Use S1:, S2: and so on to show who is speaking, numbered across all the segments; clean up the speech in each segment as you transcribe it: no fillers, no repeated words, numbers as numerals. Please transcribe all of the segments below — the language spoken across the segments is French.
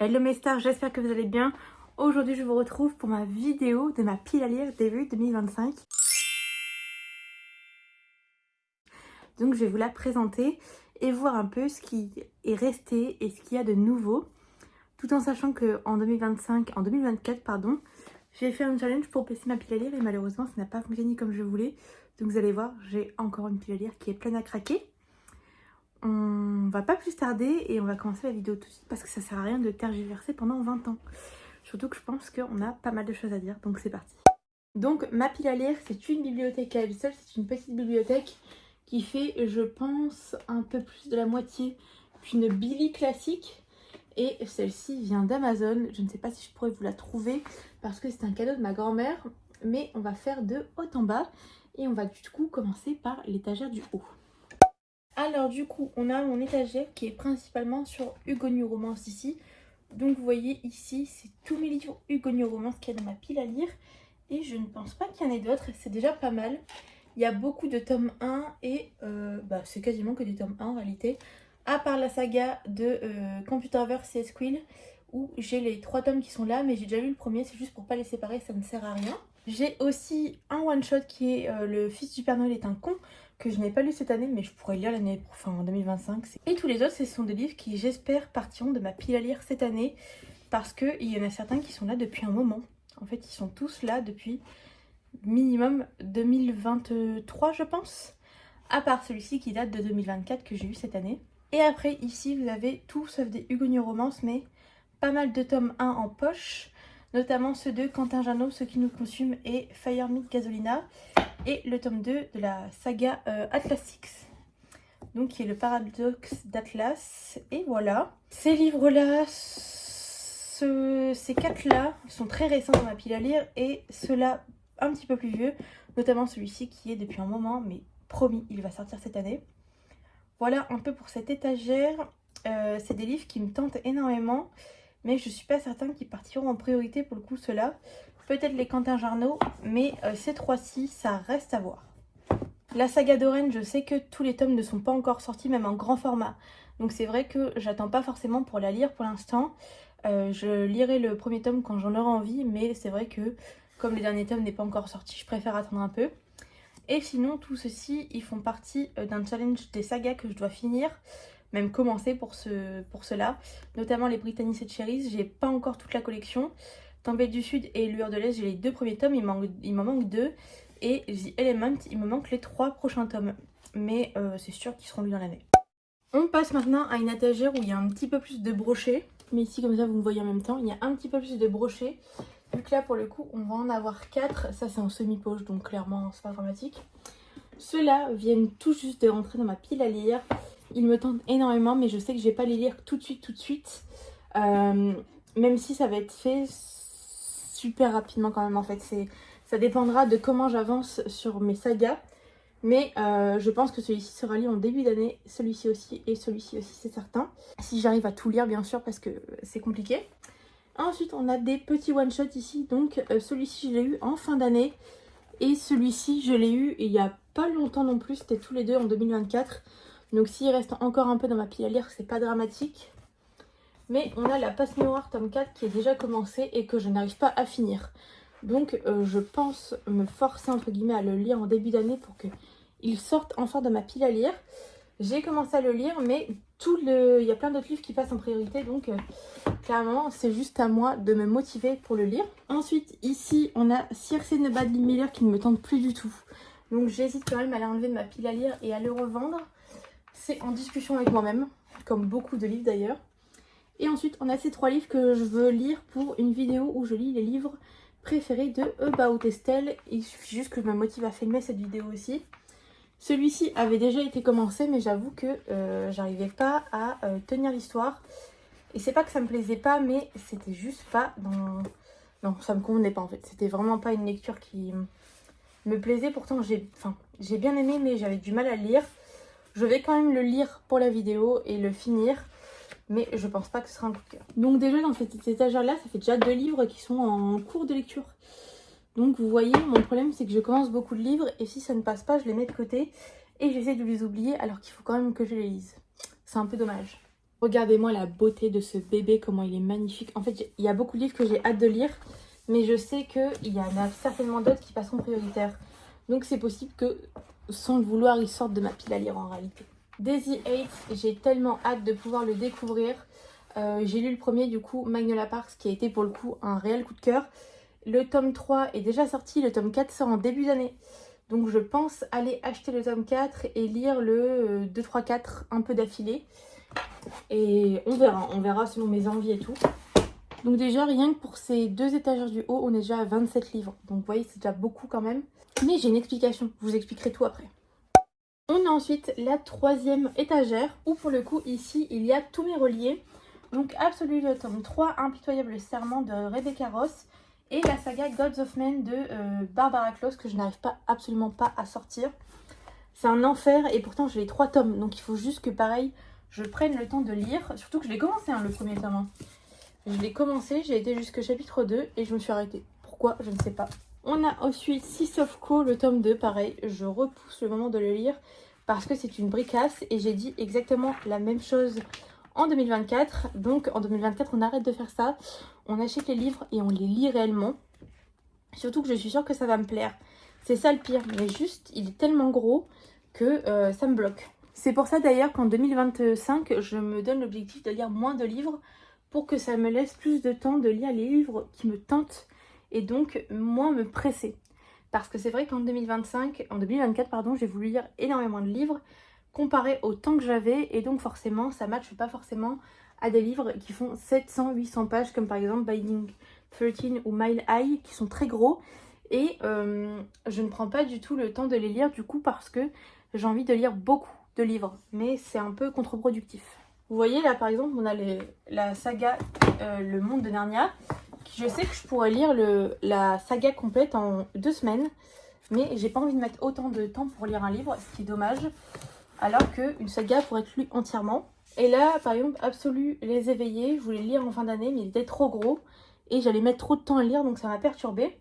S1: Hello mes stars, j'espère que vous allez bien. Aujourd'hui je vous retrouve pour ma vidéo de ma pile à lire début 2025. Donc je vais vous la présenter et voir un peu ce qui est resté et ce qu'il y a de nouveau. Tout en sachant qu'en 2024 pardon, j'ai fait un challenge pour baisser ma pile à lire et malheureusement ça n'a pas fonctionné comme je voulais. Donc vous allez voir, j'ai encore une pile à lire qui est pleine à craquer. On va pas plus tarder et on va commencer la vidéo tout de suite parce que ça sert à rien de tergiverser pendant 20 ans. Surtout que je pense qu'on a pas mal de choses à dire, donc c'est parti. Donc ma pile à lire, c'est une bibliothèque à elle seule, c'est une petite bibliothèque qui fait, je pense, un peu plus de la moitié qu'une Billy classique. Et celle-ci vient d'Amazon, je ne sais pas si je pourrais vous la trouver parce que c'est un cadeau de ma grand-mère. Mais on va faire de haut en bas et on va du coup commencer par l'étagère du haut. Alors du coup, on a mon étagère qui est principalement sur Hugonie Romance ici. Donc vous voyez ici, c'est tous mes livres Hugonie Romance qu'il y a dans ma pile à lire. Et je ne pense pas qu'il y en ait d'autres, c'est déjà pas mal. Il y a beaucoup de tomes 1 et c'est quasiment que des tomes 1 en réalité. À part la saga de Computerverse CS Quill, où j'ai les 3 tomes qui sont là, mais j'ai déjà lu le premier, c'est juste pour pas les séparer, ça ne sert à rien. J'ai aussi un one-shot qui est Le Fils du Père Noël est un con, que je n'ai pas lu cette année, mais je pourrais lire l'année en 2025. Et tous les autres, ce sont des livres qui, j'espère, partiront de ma pile à lire cette année, parce qu'il y en a certains qui sont là depuis un moment. En fait, ils sont tous là depuis minimum 2023, je pense, à part celui-ci qui date de 2024 que j'ai eu cette année. Et après, ici, vous avez tout sauf des Hugonie Romance, mais pas mal de tomes 1 en poche, notamment ceux de Quentin Janot, Ceux qui nous consument, et Fire Meat Gasolina, et le tome 2 de la saga Atlas Six, donc qui est le paradoxe d'Atlas. Et voilà, ces livres-là, ces 4-là sont très récents dans ma pile à lire, et ceux-là un petit peu plus vieux, notamment celui-ci qui est depuis un moment, mais promis, il va sortir cette année. Voilà un peu pour cette étagère. C'est des livres qui me tentent énormément, mais je suis pas certaine qu'ils partiront en priorité pour le coup, ceux-là. Peut-être les Quentin Jarnot, mais ces 3-ci, ça reste à voir. La saga d'Oren, je sais que tous les tomes ne sont pas encore sortis, même en grand format. Donc c'est vrai que j'attends pas forcément pour la lire pour l'instant. Je lirai le premier tome quand j'en aurai envie, mais c'est vrai que comme les derniers tomes n'est pas encore sorti, je préfère attendre un peu. Et sinon, tout ceci, ils font partie d'un challenge des sagas que je dois finir, même commencer pour cela, notamment les Britannies et Cherries. J'ai pas encore toute la collection. Tempête du Sud et Lueur de l'Est, j'ai les 2 premiers tomes, il m'en manque 2. Et The Element, il me manque les 3 prochains tomes. Mais c'est sûr qu'ils seront lus dans l'année. On passe maintenant à une étagère où il y a un petit peu plus de brochets. Mais ici, comme ça, vous me voyez en même temps, il y a un petit peu plus de brochets. Vu que là, pour le coup, on va en avoir 4. Ça, c'est en semi-poche, donc clairement, c'est pas dramatique. Ceux-là viennent tout juste de rentrer dans ma pile à lire. Ils me tentent énormément, mais je sais que je vais pas les lire tout de suite. Même si ça va être fait super rapidement quand même, en fait. Ça dépendra de comment j'avance sur mes sagas. Mais je pense que celui-ci sera lu en début d'année, celui-ci aussi et celui-ci aussi, c'est certain. Si j'arrive à tout lire, bien sûr, parce que c'est compliqué. Ensuite, on a des petits one-shots ici. Donc, celui-ci, je l'ai eu en fin d'année. Et celui-ci, je l'ai eu il n'y a pas longtemps non plus. C'était tous les deux en 2024. Donc, s'il reste encore un peu dans ma pile à lire, c'est pas dramatique. Mais on a la Passe-Mémoire tome 4 qui est déjà commencé et que je n'arrive pas à finir. Donc, je pense me forcer, entre guillemets, à le lire en début d'année pour qu'il sorte enfin de ma pile à lire. J'ai commencé à le lire, mais il y a plein d'autres livres qui passent en priorité, donc clairement, c'est juste à moi de me motiver pour le lire. Ensuite, ici, on a Circe de Badly Miller qui ne me tente plus du tout. Donc j'hésite quand même à l'enlever de ma pile à lire et à le revendre. C'est en discussion avec moi-même, comme beaucoup de livres d'ailleurs. Et ensuite, on a ces 3 livres que je veux lire pour une vidéo où je lis les livres préférés de About Estelle. Il suffit juste que je me motive à filmer cette vidéo aussi. Celui-ci avait déjà été commencé, mais j'avoue que j'arrivais pas à tenir l'histoire. Et c'est pas que ça me plaisait pas, mais c'était juste pas dans... Non, ça me convenait pas en fait. C'était vraiment pas une lecture qui me plaisait. Pourtant, j'ai bien aimé, mais j'avais du mal à le lire. Je vais quand même le lire pour la vidéo et le finir. Mais je pense pas que ce sera un coup de cœur. Donc déjà, dans cette étagère-là, ça fait déjà 2 livres qui sont en cours de lecture. Donc vous voyez, mon problème c'est que je commence beaucoup de livres et si ça ne passe pas, je les mets de côté et j'essaie de les oublier alors qu'il faut quand même que je les lise. C'est un peu dommage. Regardez-moi la beauté de ce bébé, comment il est magnifique. En fait, il y a beaucoup de livres que j'ai hâte de lire, mais je sais qu'il y en a certainement d'autres qui passeront prioritaires. Donc c'est possible que, sans le vouloir, ils sortent de ma pile à lire en réalité. Daisy Haight, j'ai tellement hâte de pouvoir le découvrir. J'ai lu le premier, du coup, Magnolia Parks, qui a été pour le coup un réel coup de cœur. Le tome 3 est déjà sorti, le tome 4 sort en début d'année. Donc je pense aller acheter le tome 4 et lire le 2, 3, 4 un peu d'affilée. Et on verra selon mes envies et tout. Donc déjà, rien que pour ces 2 étagères du haut, on est déjà à 27 livres. Donc vous voyez, c'est déjà beaucoup quand même. Mais j'ai une explication, je vous expliquerai tout après. On a ensuite la 3e étagère, où pour le coup, ici, il y a tous mes reliés. Donc Absolu le tome 3, Impitoyable serment de Rebecca Ross, et la saga Gods of Men de Barbara Close, que je n'arrive absolument pas à sortir. C'est un enfer, et pourtant j'ai les 3 tomes, donc il faut juste que pareil, je prenne le temps de lire. Surtout que je l'ai commencé, le premier tome. Je l'ai commencé, j'ai été jusqu'au chapitre 2, et je me suis arrêtée. Pourquoi? Je ne sais pas. On a ensuite Six of Co, le tome 2, pareil, je repousse le moment de le lire, parce que c'est une bricasse, et j'ai dit exactement la même chose en 2024. Donc en 2024, on arrête de faire ça, on achète les livres et on les lit réellement. Surtout que je suis sûre que ça va me plaire. C'est ça le pire, mais juste, il est tellement gros que ça me bloque. C'est pour ça d'ailleurs qu'en 2025, je me donne l'objectif de lire moins de livres pour que ça me laisse plus de temps de lire les livres qui me tentent et donc moins me presser. Parce que c'est vrai qu'en 2024, pardon, j'ai voulu lire énormément de livres comparé au temps que j'avais, et donc forcément, ça ne matche pas forcément à des livres qui font 700-800 pages, comme par exemple Binding 13 ou Mile High, qui sont très gros, et je ne prends pas du tout le temps de les lire du coup parce que j'ai envie de lire beaucoup de livres, mais c'est un peu contre-productif. Vous voyez là par exemple, on a la saga Le Monde de Narnia. Je sais que je pourrais lire la saga complète en 2 semaines, mais j'ai pas envie de mettre autant de temps pour lire un livre, ce qui est dommage, alors qu'une saga pourrait être lue entièrement. Et là, par exemple, Absolu les Éveillés, je voulais le lire en fin d'année, mais il était trop gros, et j'allais mettre trop de temps à le lire, donc ça m'a perturbée.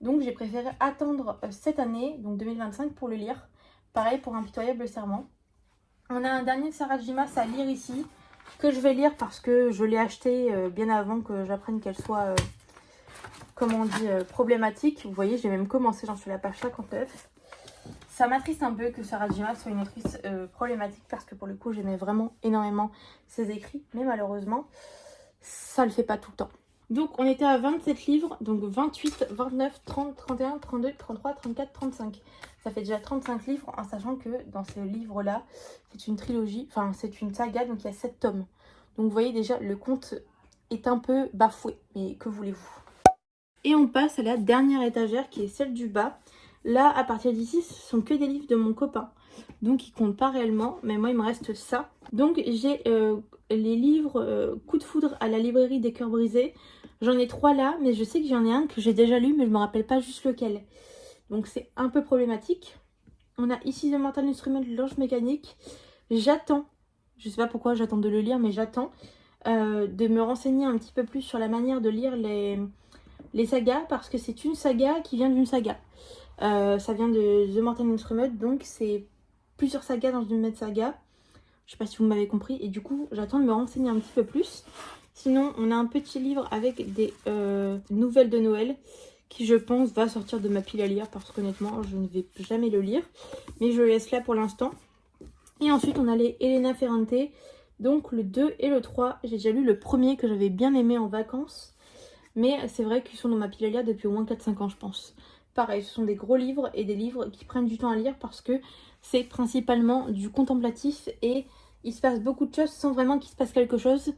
S1: Donc j'ai préféré attendre cette année, donc 2025, pour le lire. Pareil pour Impitoyable serment. On a un dernier Sarah J. Maas à lire ici, que je vais lire parce que je l'ai acheté bien avant que j'apprenne qu'elle soit, comment on dit, problématique. Vous voyez, j'ai même commencé, j'en suis à la page 59. Ça m'attriste un peu que Sarah J. Maas soit une autrice problématique parce que pour le coup, j'aimais vraiment énormément ses écrits. Mais malheureusement, ça le fait pas tout le temps. Donc on était à 27 livres, donc 28, 29, 30, 31, 32, 33, 34, 35. Ça fait déjà 35 livres, en sachant que dans ce livre-là, c'est une trilogie, enfin c'est une saga, donc il y a 7 tomes. Donc vous voyez déjà, le compte est un peu bafoué, mais que voulez-vous? Et on passe à la dernière étagère qui est celle du bas. Là, à partir d'ici, ce sont que des livres de mon copain. Donc ils comptent pas réellement, mais moi il me reste ça. Donc j'ai les livres Coup de foudre à la librairie des cœurs brisés. J'en ai 3 là, mais je sais qu'il y en a un que j'ai déjà lu, mais je me rappelle pas juste lequel. Donc c'est un peu problématique. On a ici The Mortal Instrument de l'Ange Mécanique. J'attends, je sais pas pourquoi j'attends de le lire, mais j'attends de me renseigner un petit peu plus sur la manière de lire les sagas, parce que c'est une saga qui vient d'une saga. Ça vient de The Mortal Instrument, donc c'est plusieurs sagas dans une même saga. Je sais pas si vous m'avez compris, et du coup j'attends de me renseigner un petit peu plus. Sinon on a un petit livre avec des nouvelles de Noël qui je pense va sortir de ma pile à lire parce qu'honnêtement je ne vais jamais le lire, mais je le laisse là pour l'instant. Et ensuite on a les Elena Ferrante, donc le 2 et le 3. J'ai déjà lu le premier que j'avais bien aimé en vacances, mais c'est vrai qu'ils sont dans ma pile à lire depuis au moins 4-5 ans je pense. Pareil, ce sont des gros livres et des livres qui prennent du temps à lire parce que c'est principalement du contemplatif et il se passe beaucoup de choses sans vraiment qu'il se passe quelque chose.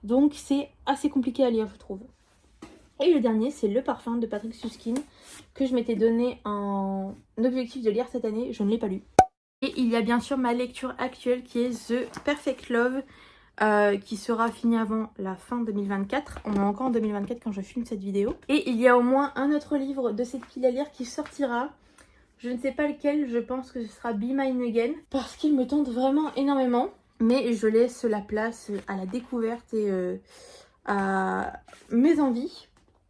S1: Donc c'est assez compliqué à lire je trouve. Et le dernier c'est Le Parfum de Patrick Süskind que je m'étais donné en objectif de lire cette année. Je ne l'ai pas lu. Et il y a bien sûr ma lecture actuelle qui est The Perfect Love. Qui sera fini avant la fin 2024. On est encore en 2024 quand je filme cette vidéo. Et il y a au moins un autre livre de cette pile à lire qui sortira. Je ne sais pas lequel, je pense que ce sera Be Mine Again. Parce qu'il me tente vraiment énormément. Mais je laisse la place à la découverte et à mes envies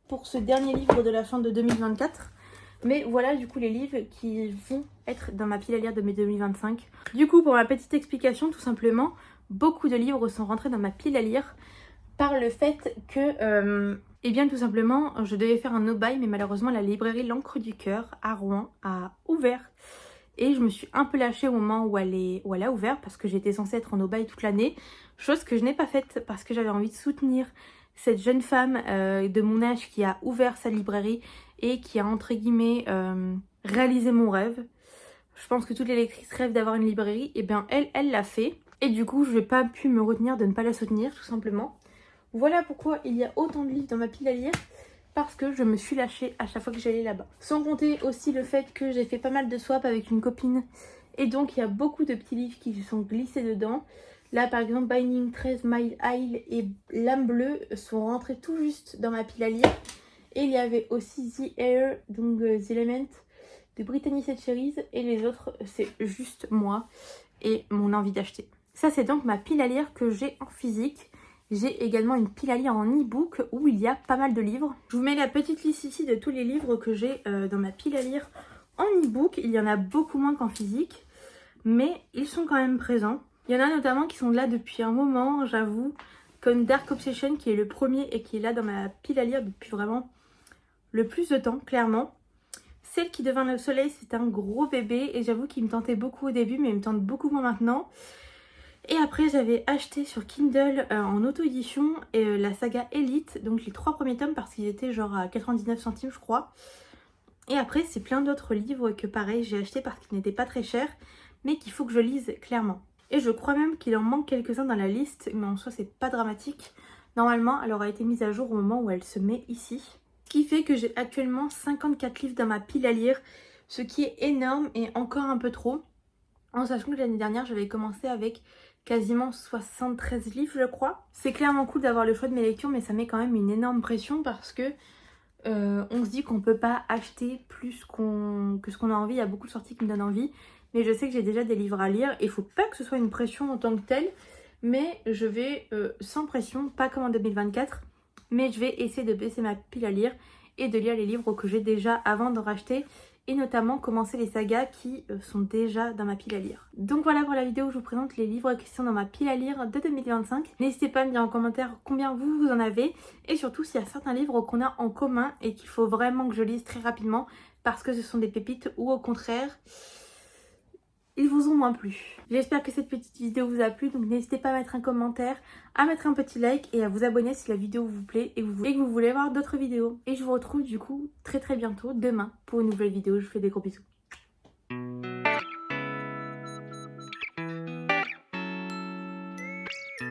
S1: pour ce dernier livre de la fin de 2024. Mais voilà du coup les livres qui vont être dans ma pile à lire de mai 2025. Du coup pour ma petite explication tout simplement, beaucoup de livres sont rentrés dans ma pile à lire par le fait que, eh bien tout simplement, je devais faire un no-buy, mais malheureusement la librairie L'Encre du Cœur à Rouen a ouvert. Et je me suis un peu lâchée au moment où elle a ouvert parce que j'étais censée être en no-buy toute l'année. Chose que je n'ai pas faite parce que j'avais envie de soutenir cette jeune femme de mon âge qui a ouvert sa librairie et qui a entre guillemets réalisé mon rêve. Je pense que toutes les lectrices rêvent d'avoir une librairie. Et bien elle l'a fait. Et du coup je n'ai pas pu me retenir de ne pas la soutenir tout simplement. Voilà pourquoi il y a autant de livres dans ma pile à lire. Parce que je me suis lâchée à chaque fois que j'allais là-bas. Sans compter aussi le fait que j'ai fait pas mal de swaps avec une copine. Et donc il y a beaucoup de petits livres qui se sont glissés dedans. Là par exemple Binding 13, Mile Isle et L'âme bleue sont rentrés tout juste dans ma pile à lire. Et il y avait aussi The Air, donc The Element de Brittany Cherries. Et les autres c'est juste moi et mon envie d'acheter. Ça c'est donc ma pile à lire que j'ai en physique. J'ai également une pile à lire en e-book où il y a pas mal de livres. Je vous mets la petite liste ici de tous les livres que j'ai dans ma pile à lire en e-book. Il y en a beaucoup moins qu'en physique, mais ils sont quand même présents. Il y en a notamment qui sont là depuis un moment, j'avoue, comme Dark Obsession qui est le premier et qui est là dans ma pile à lire depuis vraiment le plus de temps, clairement. Celle qui devint le soleil, c'est un gros bébé et j'avoue qu'il me tentait beaucoup au début, mais il me tente beaucoup moins maintenant. Et après j'avais acheté sur Kindle en auto-édition la saga Elite, donc les 3 premiers tomes parce qu'ils étaient genre à 99 centimes je crois. Et après c'est plein d'autres livres que pareil j'ai acheté parce qu'ils n'étaient pas très chers mais qu'il faut que je lise clairement. Et je crois même qu'il en manque quelques-uns dans la liste mais en soi c'est pas dramatique. Normalement elle aura été mise à jour au moment où elle se met ici. Ce qui fait que j'ai actuellement 54 livres dans ma pile à lire, ce qui est énorme et encore un peu trop. En sachant que l'année dernière j'avais commencé avec quasiment 73 livres je crois. C'est clairement cool d'avoir le choix de mes lectures mais ça met quand même une énorme pression parce que on se dit qu'on peut pas acheter plus que ce qu'on a envie. Il y a beaucoup de sorties qui me donnent envie mais je sais que j'ai déjà des livres à lire et il faut pas que ce soit une pression en tant que telle, mais je vais sans pression, pas comme en 2024, mais je vais essayer de baisser ma pile à lire et de lire les livres que j'ai déjà avant d'en racheter. Et notamment commencer les sagas qui sont déjà dans ma pile à lire. Donc voilà pour la vidéo où je vous présente les livres qui sont dans ma pile à lire de 2025. N'hésitez pas à me dire en commentaire combien vous en avez. Et surtout s'il y a certains livres qu'on a en commun et qu'il faut vraiment que je lise très rapidement parce que ce sont des pépites ou au contraire ils vous ont moins plu. J'espère que cette petite vidéo vous a plu, donc n'hésitez pas à mettre un commentaire, à mettre un petit like et à vous abonner si la vidéo vous plaît et que vous voulez voir d'autres vidéos. Et je vous retrouve du coup très bientôt, demain, pour une nouvelle vidéo. Je vous fais des gros bisous.